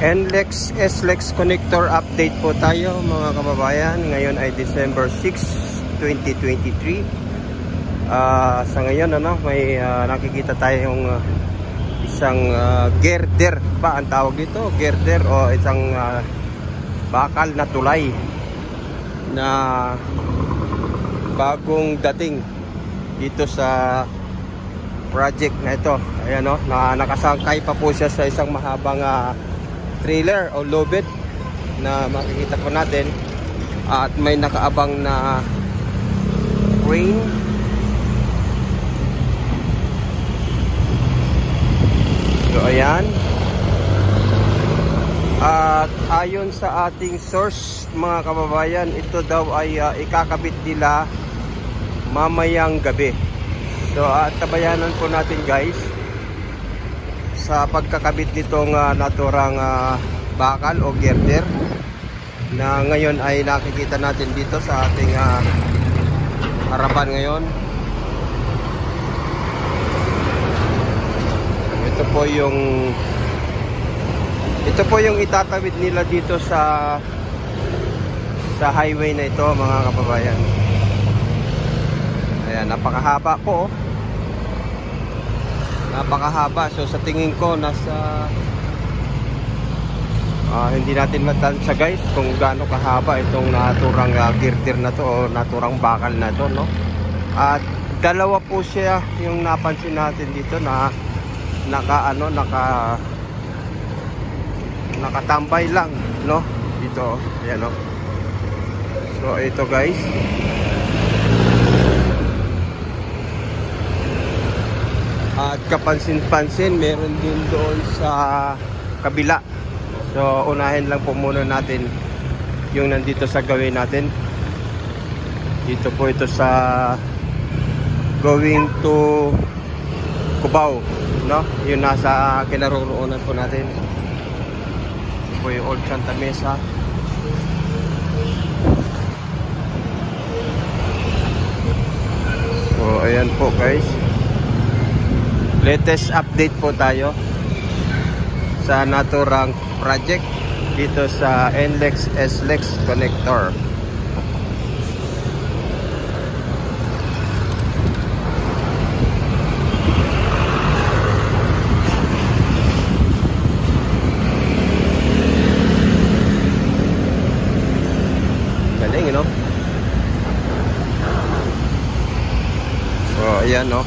NLEX SLEX connector update po tayo mga kababayan. Ngayon ay December 6, 2023. Sa ngayon may nakikita tayong isang girder ba ang tawag dito? Girder o isang bakal na tulay na bagong dating dito sa project na ito. Ayan na nakasangkay pa po siya sa isang mahabang trailer o lobet na makikita po natin, at may nakaabang na crane. So ayan, at ayon sa ating source mga kababayan, ito daw ay ikakabit nila mamayang gabi. So tabayanan po natin guys sa pagkakabit nitong naturang bakal o girder na ngayon ay nakikita natin dito sa ating harapan ngayon. Ito po yung itatawid nila dito sa highway na ito mga kababayan. Ayan, napakahaba po. Napakahaba. So sa tingin ko nasa hindi natin matansya guys kung gaano kahaba itong naturang girder na to o naturang bakal na to, no? At dalawa po siya yung napansin natin dito na nakatambay lang, no? Dito, ayan, no? So ito guys, at kapansin-pansin meron din doon sa kabila. So unahin lang po muna natin yung nandito sa gawin natin. Dito po ito sa going to Cubao, no? Yung nasa kinaroroonan po natin. Ito po yung Old Santa Mesa. So ayan po guys, latest update po tayo sa naturang project dito sa NLEX SLEX connector. Galing, no? So ayan, no?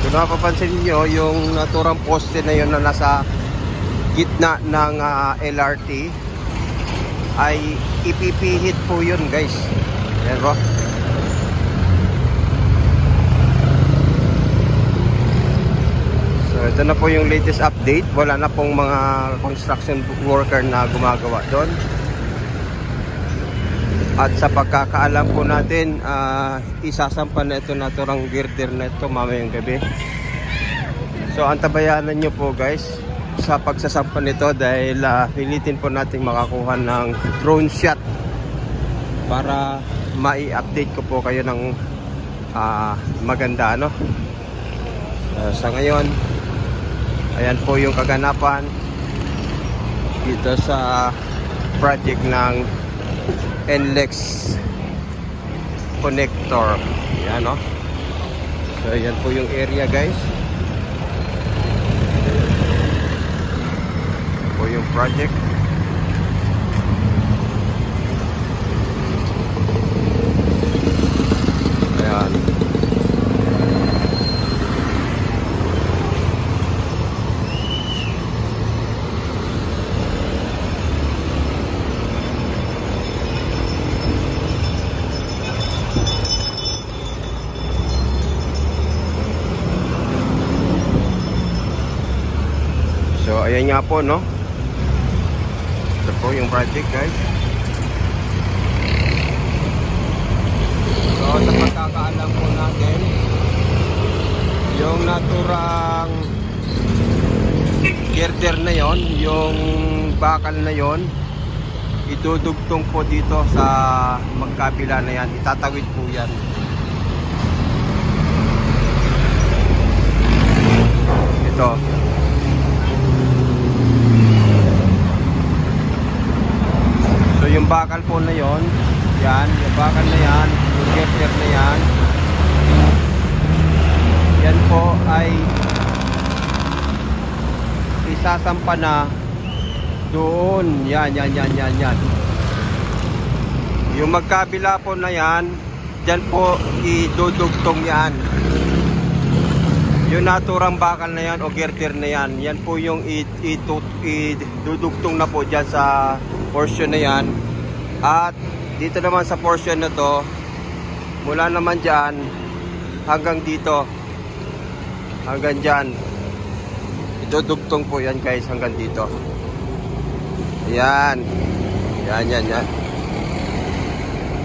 Kung napapansin nyo, yung naturang poste na yun na nasa gitna ng LRT ay ipipihit po yun guys. Ayan po. So ito na po yung latest update. Wala na pong mga construction worker na gumagawa doon. At sa pagkakaalam po natin, isasampan na ito naturang girder na ito mamayang gabi. So antabayanan nyo po guys sa pagsasampan nito, dahil pilitin po natin makakuha ng drone shot para mai-update ko po kayo ng maganda, no? Sa ngayon, ayan po yung kaganapan dito sa project ng NLEX connector. Ayan, no? So ayan po yung area guys. Po yung project. Ayan. So ayan nga po, no? Ito po yung project guys. So sa pagkakaalam po natin, yung naturang girder na yon, yung bakal na yon, idudugtong po dito sa magkabila na yan. Itatawid po yan. Ito. bakal po na yon, yan, yung bakal na yan, yung girder na yan, yan po ay isasampa na doon. Yan. Yung magkabila po na yan, dyan po idudugtong yan. Yung naturang bakal na yan o girder na yan, yan po yung idudugtong na po dyan sa portion na yan. At dito naman sa portion na to, mula naman dyan hanggang dito, hanggang dyan, idudugtong po yan guys hanggang dito. Yan.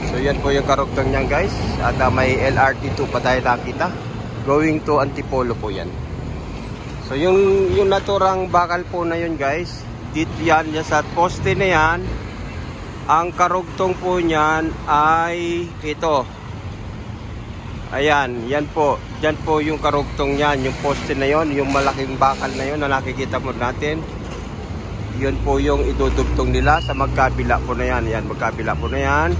So yan po yung karugtong niyan guys. At may LRT2 pa tayo nakita. Going to Antipolo po yan. So yung naturang bakal po na yun guys, dito yan sa poste na yan. Ang karugtong po niyan ay ito. Ayan, yan po. Diyan po yung karugtong niyan, yung poste na yon, yung malaking bakal na yon na nakikita mo natin. Yun po yung idudugtong nila sa magkabila po na yan. Yan, magkabila po na yan.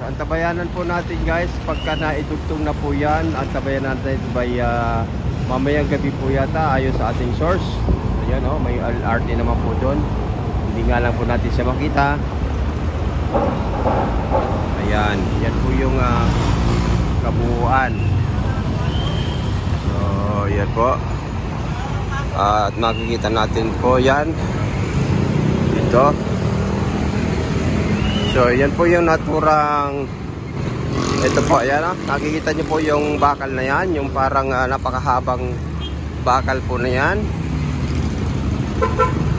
So, antabayanan po natin guys, pagka naidugtong na po yan, antabayan natin by mamayang gabi po yata ayon sa ating source. Ayan o, may LRT naman po doon. Hindi nga lang po natin siya makita. Ayan, yan po yung kabuuan. So, yan po. At makikita natin po yan dito. So yan po yung naturang, ito po, ayan, nakikita nyo po yung bakal na yan, yung parang napakahabang bakal po na yan.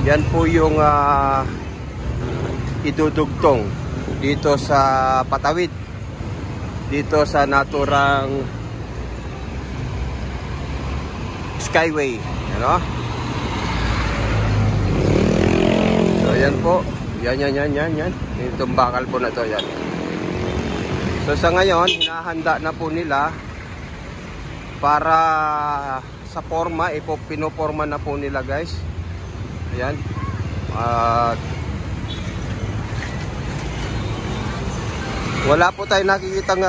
Yan po yung idudugtong dito sa patawid, dito sa naturang skyway. Ano? So yan po. Yan. Itong bakal po na to, yan. So sa ngayon, hinahanda na po nila para sa forma, pinoporma na po nila guys. Ayan. Wala po tayo nakikitang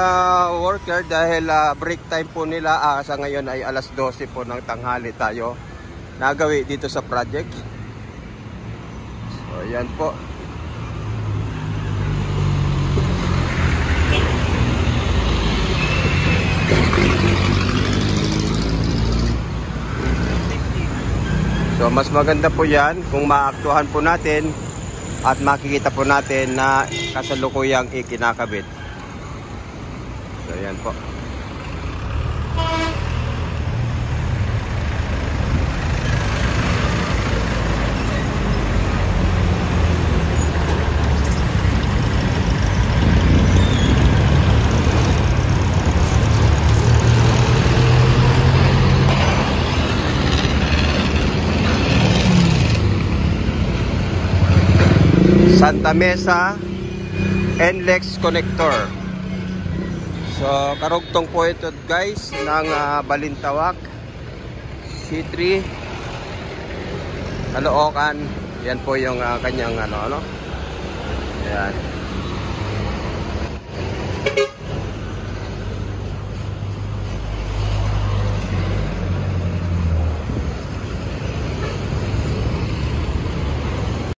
worker dahil break time po nila. Sa ngayon ay alas 12 po ng tanghali tayo nagawi dito sa project. So yan po. So mas maganda po yan kung maaktuhan po natin at makikita po natin na kasalukuyang ikinakabit. So yan po. Santa Mesa NLEX connector. So karugtong po ito guys ng Balintawak C3 Caloocan. Yan po yung kanyang ano. Yan.